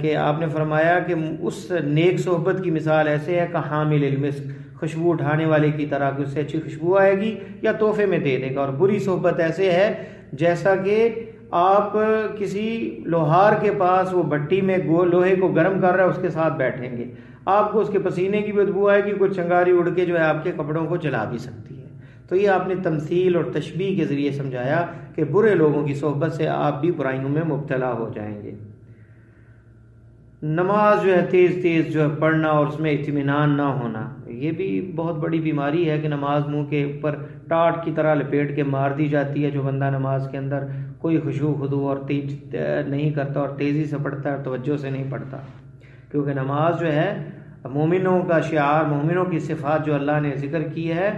کہ آپ نے فرمایا کہ اس نیک صحبت کی مثال ایسے ہے کہ حامل المسک، خوشبو اٹھانے والے کی طرح، کہ اس سے اچھی خوشبو آئے گی یا تحفے میں دے دے گا. اور بری صحبت ایسے ہے جیسا کہ آپ کسی لوہار کے پاس وہ بھٹی میں لوہے کو گرم کر رہا ہے، اس کے ساتھ بیٹھیں گے، آپ کو اس کے پسینے کی بدبو آئے گی، کوئی چنگاری اڑ کے جو ہے آپ کے کپڑوں کو جلا بھی سکتی ہے. تو یہ آپ نے تمثیل اور تشبیہ کے ذریعے سمجھایا کہ برے لوگوں کی صحبت سے آپ بھی برائیوں میں مبتلا ہو جائیں گے. نماز جو ہے تیز تیز جو ہے پڑھنا اور اس میں اطمینان نہ ہونا، یہ بھی بہت بڑی بیماری ہے کہ نماز منہ کے اوپر ٹاٹ کی طرح لپیٹ کے مار دی جاتی ہے. جو بندہ نماز کے اندر کوئی خشوع خضوع اور تیز نہیں کرتا اور تیزی سے پڑھتا ہے، توجہ سے نہیں پڑھتا، کیونکہ نماز جو ہے مومنوں کا شعار، مومنوں کی صفات جو اللہ نے ذکر کی ہے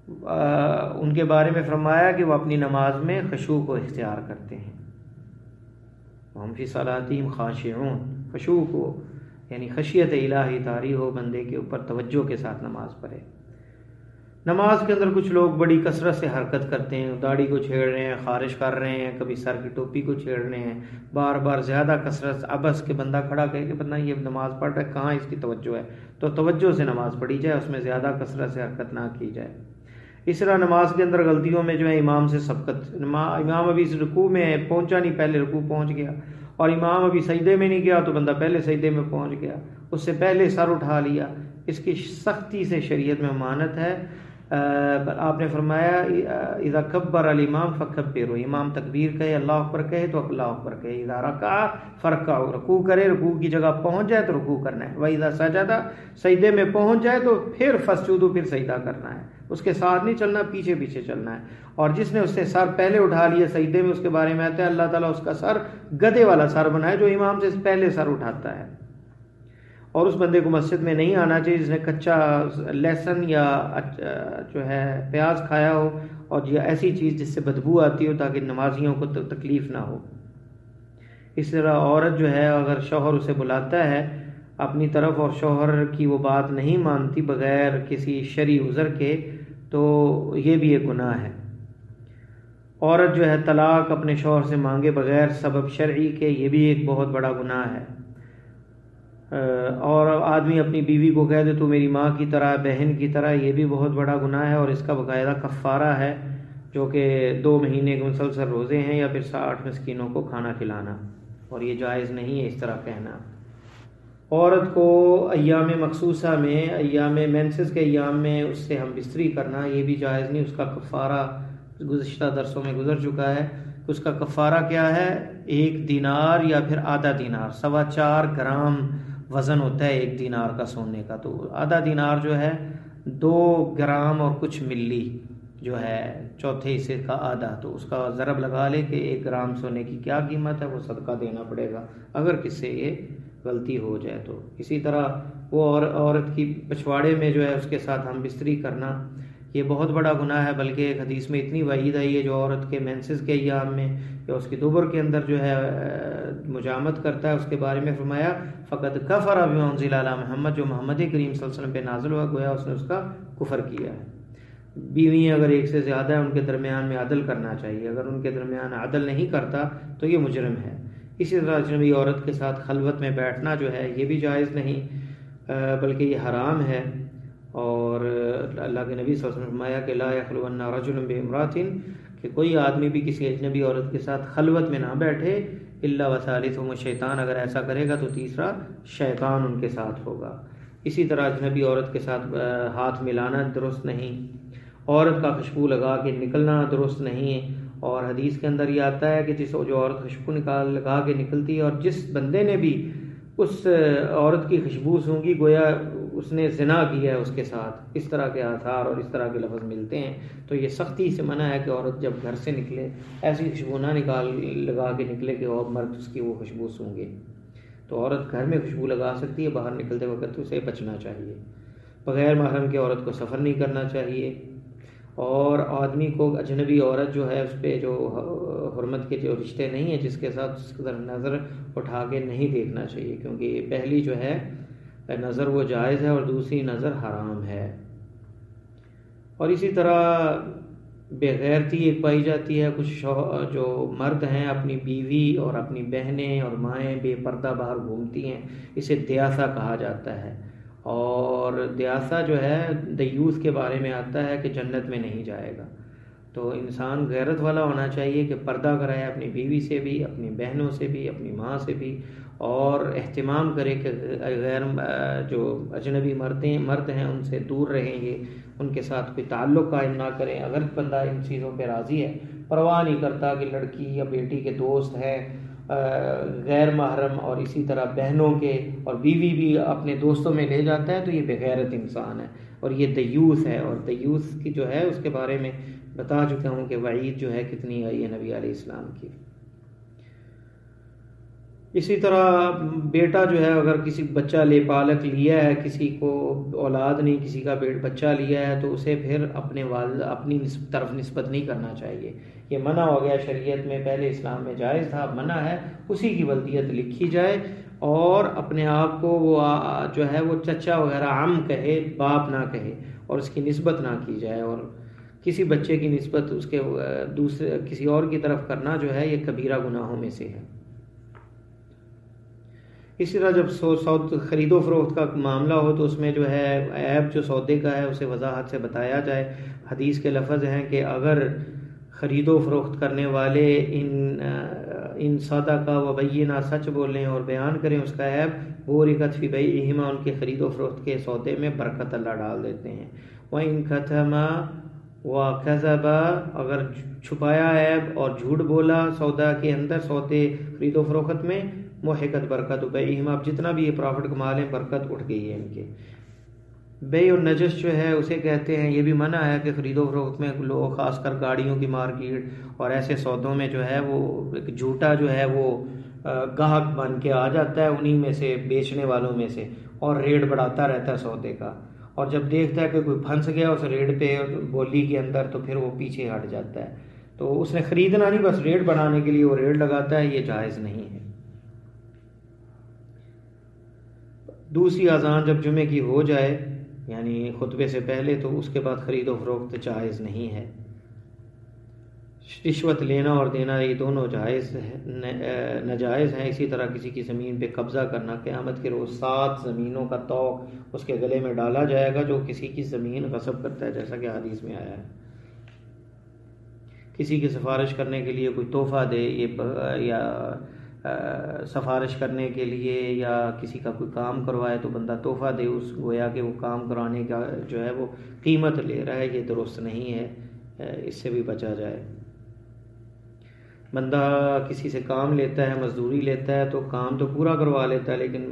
ان کے بارے میں فرمایا کہ وہ اپنی نماز میں خشوع کو اختیار کرتے ہیں. ہم فی صلاتہم خاشعون، خشوع کو یعنی خشیت الہی طاری ہو بندے کے اوپر، توجہ کے ساتھ نماز پڑھے. نماز کے اندر کچھ لوگ بڑی کثرت سے حرکت کرتے ہیں، داڑھی کو چھیڑ رہے ہیں، خارش کر رہے ہیں، کبھی سر کی ٹوپی کو چھیڑ رہے ہیں، بار بار زیادہ کثرت عبث کے بندہ کھڑا کہے کہ پتہ نہیں یہ نماز پڑھ رہا ہے، کہاں اس کی توجہ ہے. تو توجہ سے نماز پڑھی جائے، اس میں زیادہ کثرت سے حرکت نہ کی جائے. اس طرح نماز کے اندر غلطیوں میں جو ہے امام سے سبقت، امام ابھی اس رکوع میں پہنچا نہیں، پہلے رکوع پہنچ گیا، اور امام ابھی سجدے میں نہیں گیا تو بندہ پہلے سجدے میں پہنچ گیا، اس سے پہلے سر اٹھا لیا. اس کی سختی سے شریعت میں ممانعت ہے. آپ نے فرمایا اذا کبر الامام فکبروا، امام تکبیر کہے، اللہ اکبر کہے تو اللہ اکبر کہے. اذا رکع فرکعوا، رکوع کرے، رکوع کی جگہ پہنچ جائے تو رکوع کرنا ہے. واذا سجد، سجدے میں پہنچ جائے تو پھر فسجدوا، پھر سجدہ کرنا ہے، اس کے ساتھ نہیں چلنا، پیچھے پیچھے چلنا ہے. اور جس نے اس سے سر پہلے اٹھا لیا سجدے میں، اس کے بارے میں آتا ہے اللہ تعالیٰ اس کا سر گدھے والا سر بنائے جو امام سے پہلے سر اٹھاتا ہے. اور اس بندے کو مسجد میں نہیں آنا چاہیے جس نے کچا لہسن یا جو ہے پیاز کھایا ہو اور یہ ایسی چیز جس سے بدبو آتی ہو، تاکہ نمازیوں کو تکلیف نہ ہو. اس طرح عورت جو ہے اگر شوہر اسے بلاتا ہے اپنی طرف اور شوہر کی وہ بات نہیں مانتی بغیر کسی شرعی عذر کے، تو یہ بھی ایک گناہ ہے. عورت جو ہے طلاق اپنے شوہر سے مانگے بغیر سبب شرعی کے، یہ بھی ایک بہت بڑا گناہ ہے. اور آدمی اپنی بیوی کو کہہ دے تو میری ماں کی طرح، بہن کی طرح، یہ بھی بہت بڑا گناہ ہے. اور اس کا باقاعدہ کفارہ ہے، جو کہ 2 مہینے کے مسلسل روزے ہیں یا پھر 60 مسکینوں کو کھانا کھلانا، اور یہ جائز نہیں ہے اس طرح کہنا. عورت کو ایام مخصوصہ میں، ایام مینسز کے ایام میں اس سے ہم بستری کرنا، یہ بھی جائز نہیں. اس کا کفارہ گزشتہ درسوں میں گزر چکا ہے. اس کا کفارہ کیا ہے؟ 1 دینار یا پھر آدھا دینار، 4.25 گرام وزن ہوتا ہے 1 دینار کا سونے کا. تو آدھا دینار جو ہے 2 گرام اور کچھ ملی جو ہے، چوتھے حصے کا آدھا. تو اس کا ضرب لگا لے کہ 1 گرام سونے کی کیا قیمت ہے، وہ صدقہ دینا پڑے گا اگر کس سے یہ غلطی ہو جائے تو. اسی طرح وہ عورت کی پچھواڑے میں جو ہے اس کے ساتھ ہم بستری کرنا، یہ بہت بڑا گناہ ہے. بلکہ ایک حدیث میں اتنی وعید آئی ہے جو عورت کے مینسز کے ایام میں یا اس کی دوبر کے اندر جو ہے مجامت کرتا ہے، اس کے بارے میں فرمایا فقد کفر بما انزل علی محمد، جو محمد کریم صلی اللہ علیہ وسلم پہ نازل ہوا، گویا اس نے اس کا کفر کیا ہے. بیوی اگر 1 سے زیادہ ہے ان کے درمیان میں عدل کرنا چاہیے، اگر ان کے درمیان عدل نہیں کرتا تو یہ مجرم ہے. اسی طرح اجنبی عورت کے ساتھ خلوت میں بیٹھنا جو ہے یہ بھی جائز نہیں، بلکہ یہ حرام ہے. اور اللہ کے نبی صلی اللہ علیہ وسلم نے فرمایا کہ لا یخلون رجل بامرأۃ، کہ کوئی آدمی بھی کسی اجنبی عورت کے ساتھ خلوت میں نہ بیٹھے، الا وثالثہم الشیطان، اگر ایسا کرے گا تو تیسرا شیطان ان کے ساتھ ہوگا. اسی طرح اجنبی عورت کے ساتھ ہاتھ ملانا درست نہیں، عورت کا خوشبو لگا کے نکلنا درست نہیں ہے. اور حدیث کے اندر یہ آتا ہے کہ جو عورت خوشبو لگا کے نکلتی ہے اور جس بندے نے بھی اس عورت کی خوشبو سونگی گویا اس نے زنا کیا ہے اس کے ساتھ. اس طرح کے آثار اور اس طرح کے لفظ ملتے ہیں. تو یہ سختی سے منع ہے کہ عورت جب گھر سے نکلے ایسی خوشبو نہ لگا کے نکلے کہ اور مرد اس کی وہ خوشبو سونگے. تو عورت گھر میں خوشبو لگا سکتی ہے، باہر نکلتے وقت اسے بچنا چاہیے. بغیر محرم کے عورت کو سفر نہیں کرنا چاہیے. اور آدمی کو اجنبی عورت جو ہے اس پہ جو حرمت کے جو رشتے نہیں ہیں جس کے ساتھ اس کی طرف نظر اٹھا کے نہیں دیکھنا چاہیے، کیونکہ پہلی جو ہے نظر وہ جائز ہے اور دوسری نظر حرام ہے. اور اسی طرح بے غیرتی ایک پائی جاتی ہے، کچھ جو مرد ہیں اپنی بیوی اور اپنی بہنیں اور مائیں بے پردہ باہر گھومتی ہیں، اسے دیاسا کہا جاتا ہے۔ اور دیاسا جو ہے دیوس کے بارے میں آتا ہے کہ جنت میں نہیں جائے گا۔ تو انسان غیرت والا ہونا چاہیے کہ پردہ کرے اپنی بیوی سے بھی، اپنی بہنوں سے بھی، اپنی ماں سے بھی، اور اہتمام کرے کہ غیر جو اجنبی مرد ہیں ان سے دور رہیں گے، ان کے ساتھ کوئی تعلق قائم نہ کریں۔ اگر بندہ ان چیزوں پہ راضی ہے، پرواہ نہیں کرتا کہ لڑکی یا بیٹی کے دوست ہیں غیر محرم، اور اسی طرح بہنوں کے اور بیوی بھی اپنے دوستوں میں لے جاتا ہے، تو یہ بغیرت انسان ہے اور یہ دیوس ہے۔ اور دیوس کی جو ہے اس کے بارے میں بتا چکا ہوں کہ وعید جو ہے کتنی آئی ہے نبی علیہ السلام کی۔ اسی طرح بیٹا جو ہے اگر کسی بچہ پالک لیا ہے، کسی کو اولاد نہیں، کسی کا بچہ لیا ہے، تو اسے پھر اپنے والد اپنی طرف نسبت نہیں کرنا چاہیے۔ یہ منع ہو گیا شریعت میں، پہلے اسلام میں جائز تھا، منع ہے۔ اسی کی ولدیت لکھی جائے اور اپنے آپ کو وہ جو ہے وہ چچا وغیرہ عم کہے، باپ نہ کہے، اور اس کی نسبت نہ کی جائے۔ اور کسی بچے کی نسبت اس کے دوسرے کسی اور کی طرف کرنا جو ہے یہ کبیرہ گناہوں میں سے ہے۔ اسی طرح جب خرید و فروخت کا معاملہ ہو تو اس میں جو ہے عیب جو سودے کا ہے اسے وضاحت سے بتایا جائے۔ حدیث کے لفظ ہیں کہ اگر خرید و فروخت کرنے والے ان صدقہ و بینہ سچ بولیں اور بیان کریں اس کا عیب، بورکت فی بیعہما، ان کے خرید و فروخت کے سودے میں برکت اللہ ڈال دیتے ہیں۔ وَإِن کَتَمَا وَكَذَبَا، اگر چھپایا عیب اور جھوٹ بولا سودا کے اندر، سودے خرید و فروخت میں، محقت برکت بیعہما، اب جتنا بھی یہ پرافٹ کما لیں برکت اٹھ گئی ہے ان کے۔ بیع النجس جو ہے اسے کہتے ہیں، یہ بھی منع ہے کہ خرید و فروخت میں لوگ خاص کر گاڑیوں کی مارکیٹ اور ایسے سودوں میں جو ہے وہ ایک جھوٹا جو ہے وہ گاہک بن کے آ جاتا ہے انہی میں سے، بیچنے والوں میں سے، اور ریٹ بڑھاتا رہتا ہے سودے کا، اور جب دیکھتا ہے کہ کوئی پھنس گیا اس ریٹ پہ بولی کے اندر تو پھر وہ پیچھے ہٹ جاتا ہے۔ تو اس نے خریدنا نہیں، بس ریٹ بڑھانے کے لیے وہ ریٹ لگاتا ہے، یہ جائز نہیں ہے۔ دوسری اذان جب جمعے کی ہو جائے یعنی خطبے سے پہلے، تو اس کے بعد خرید و فروخت جائز نہیں ہے۔ رشوت لینا اور دینا یہ دونوں جائز ناجائز ہیں۔ اسی طرح کسی کی زمین پہ قبضہ کرنا، قیامت کے روز 7 زمینوں کا طوق اس کے گلے میں ڈالا جائے گا جو کسی کی زمین غصب کرتا ہے، جیسا کہ حدیث میں آیا ہے۔ کسی کی سفارش کرنے کے لیے کوئی تحفہ دے، یا سفارش کرنے کے لیے یا کسی کا کوئی کام کروائے تو بندہ تحفہ دے، اس گویا کہ وہ کام کرانے کا جو ہے وہ قیمت لے رہا ہے، یہ درست نہیں ہے، اس سے بھی بچا جائے۔ بندہ کسی سے کام لیتا ہے، مزدوری لیتا ہے، تو کام تو پورا کروا لیتا ہے لیکن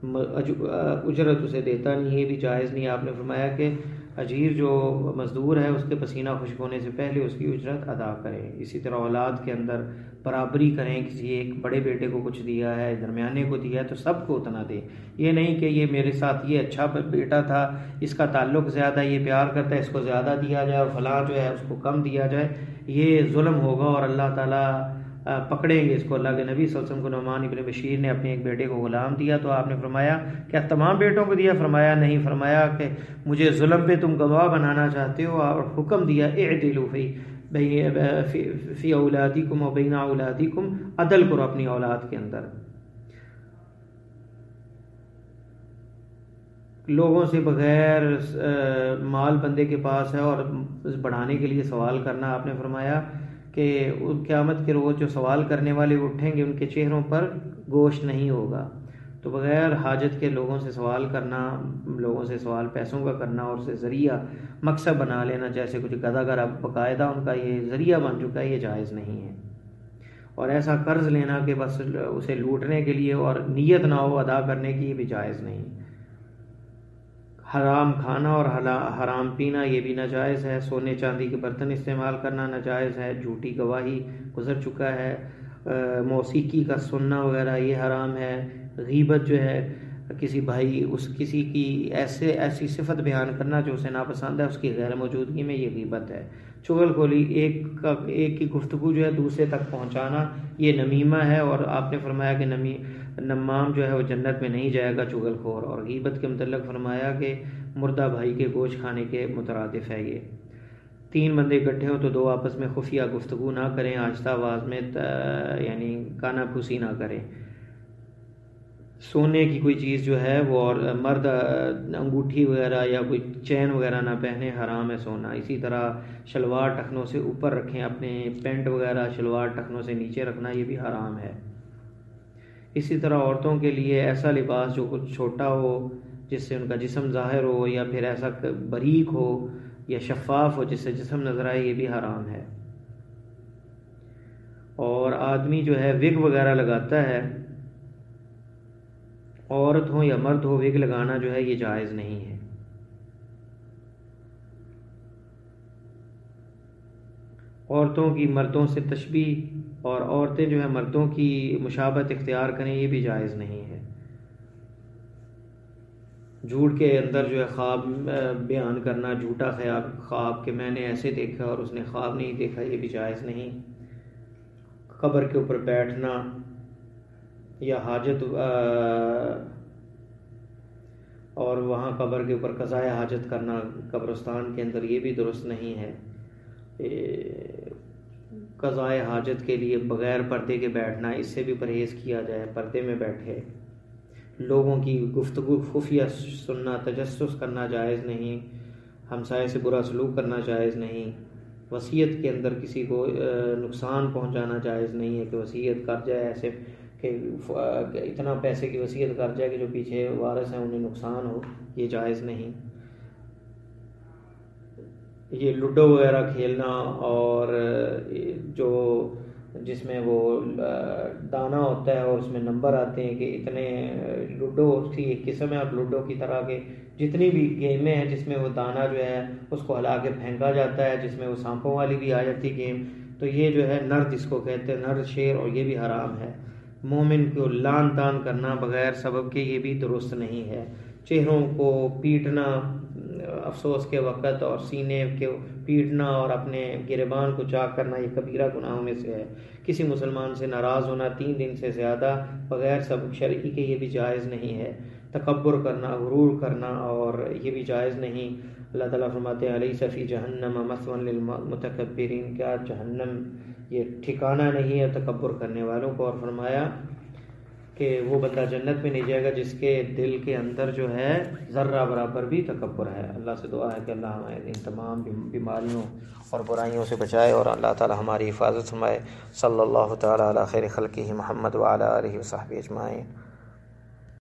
اجرت اسے دیتا نہیں، یہ بھی جائز نہیں۔ آپ نے فرمایا کہ اجیر جو مزدور ہے اس کے پسینہ خشک ہونے سے پہلے اس کی اجرت ادا کریں۔ اسی طرح اولاد کے اندر برابری کریں، کسی ایک بڑے بیٹے کو کچھ دیا ہے، درمیانے کو دیا ہے تو سب کو اتنا دیں۔ یہ نہیں کہ یہ میرے ساتھ یہ اچھا بیٹا تھا، اس کا تعلق زیادہ، یہ پیار کرتا ہے، اس کو زیادہ دیا جائے اور فلاں جو ہے اس کو کم دیا جائے، یہ ظلم ہوگا اور اللہ تعالیٰ پکڑیں گے اس کو۔ اللہ کے نبی صلی اللہ علیہ وسلم کو نعمان ابن بشیر نے اپنے ایک بیٹے کو غلام دیا تو آپ نے فرمایا کیا تمام بیٹوں کو دیا؟ فرمایا نہیں۔ فرمایا کہ مجھے ظلم پہ تم گواہ بنانا چاہتے ہو، اور حکم دیا اعدلوا فی اولادکم و بین اولادکم، عدل کرو اپنی اولاد کے اندر۔ لوگوں سے بغیر مال بندے کے پاس ہے اور بڑھانے کے لیے سوال کرنا، آپ نے فرمایا کہ قیامت کے روز جو سوال کرنے والے اٹھیں گے ان کے چہروں پر گوشت نہیں ہوگا۔ تو بغیر حاجت کے لوگوں سے سوال کرنا، لوگوں سے سوال پیسوں کا کرنا اور اسے ذریعہ مقصد بنا لینا، جیسے کچھ گداگر اب باقاعدہ ان کا یہ ذریعہ بن چکا ہے، یہ جائز نہیں ہے۔ اور ایسا قرض لینا کہ بس اسے لوٹنے کے لیے اور نیت نہ ہو ادا کرنے کی، یہ بھی جائز نہیں۔ حرام کھانا اور حرام پینا یہ بھی ناجائز ہے۔ سونے چاندی کے برتن استعمال کرنا ناجائز ہے۔ جھوٹی گواہی گزر چکا ہے۔ موسیقی کا سننا وغیرہ یہ حرام ہے۔ غیبت جو ہے کسی بھائی کسی کی ایسی صفت بیان کرنا جو اسے ناپسند ہے، اس کی غیر موجودگی میں، یہ غیبت ہے۔ چغل کھولی، ایک کی گفتگو جو ہے دوسرے تک پہنچانا، یہ نمیمہ ہے، اور آپ نے فرمایا کہ نمام جو ہے وہ جنت میں نہیں جائے گا، چغل خور۔ اور غیبت کے متعلق فرمایا کہ مردہ بھائی کے گوشت کھانے کے مترادف ہے یہ۔ 3 بندے اکٹھے ہوں تو 2 آپس میں خفیہ گفتگو نہ کریں، آہستہ آواز میں یعنی کانا پھوسی نہ کریں۔ سونے کی کوئی چیز جو ہے وہ، اور مرد انگوٹھی وغیرہ یا کوئی چین وغیرہ نہ پہنے، حرام ہے سونا۔ اسی طرح شلوار ٹخنوں سے اوپر رکھیں، اپنے پینٹ وغیرہ شلوار ٹخنوں سے نیچے رکھنا یہ بھی حرام ہے۔ اسی طرح عورتوں کے لیے ایسا لباس جو کچھ چھوٹا ہو، جس سے ان کا جسم ظاہر ہو، یا پھر ایسا باریک ہو یا شفاف ہو جس سے جسم نظر آئے، یہ بھی حرام ہے۔ اور آدمی جو ہے وگ وغیرہ لگاتا ہے، عورت ہو یا مرد ہو، وگ لگانا جو ہے یہ جائز نہیں ہے۔ عورتوں کی مردوں سے تشبیہ اور عورتیں جو ہے مردوں کی مشابہت اختیار کریں، یہ بھی جائز نہیں ہے۔ جھوٹ کے اندر جو ہے خواب بیان کرنا، جھوٹا خواب کہ میں نے ایسے دیکھا اور اس نے خواب نہیں دیکھا، یہ بھی جائز نہیں۔ قبر کے اوپر بیٹھنا یا حاجت اور وہاں قبر کے اوپر قضائے حاجت کرنا قبرستان کے اندر، یہ بھی درست نہیں ہے۔ قضائے حاجت کے لیے بغیر پردے کے بیٹھنا، اس سے بھی پرہیز کیا جائے، پردے میں بیٹھے۔ لوگوں کی گفتگو خفیہ سننا، تجسس کرنا جائز نہیں۔ ہمسائے سے برا سلوک کرنا جائز نہیں۔ وصیت کے اندر کسی کو نقصان پہنچانا جائز نہیں ہے کہ وصیت کر جائے ایسے کہ اتنا پیسے کی وصیت کر جائے کہ جو پیچھے وارث ہیں انہیں نقصان ہو، یہ جائز نہیں۔ یہ لوڈو وغیرہ کھیلنا اور جو جس میں وہ دانا ہوتا ہے اور اس میں نمبر آتے ہیں کہ اتنے، لوڈو کی ایک قسم ہے، اور لوڈو کی طرح کے جتنی بھی گیمیں ہیں جس میں وہ دانا جو ہے اس کو ہلا کے پھینکا جاتا ہے، جس میں وہ سانپوں والی بھی آ جاتی گیم، تو یہ جو ہے نرد جس کو کہتے ہیں، نرد شیر، اور یہ بھی حرام ہے۔ مومن کو لان تان کرنا بغیر سبب کے، یہ بھی درست نہیں ہے۔ چہروں کو پیٹنا افسوس کے وقت، اور سینے کے پیٹنا اور اپنے گریبان کو چاک کرنا، یہ کبیرہ گناہوں میں سے ہے۔ کسی مسلمان سے ناراض ہونا 3 دن سے زیادہ بغیر سبب شرعی کے، یہ بھی جائز نہیں ہے۔ تکبر کرنا، غرور کرنا، اور یہ بھی جائز نہیں۔ اللہ تعالیٰ فرماتے ہیں الیس فی جہنم مثوی للمتکبرین، کیا جہنم یہ ٹھکانہ نہیں ہے تکبر کرنے والوں کو؟ اور فرمایا کہ وہ بندہ جنت میں نہیں جائے گا جس کے دل کے اندر جو ہے ذرہ برابر بھی تکبر ہے۔ اللہ سے دعا ہے کہ اللہ ہمیں ان تمام بیماریوں اور برائیوں سے بچائے، اور اللہ تعالی ہماری حفاظت فرمائے۔ صلی اللہ تعالی علی خیر خلقہ محمد وعلی آلہ وصحبہ اجمعین۔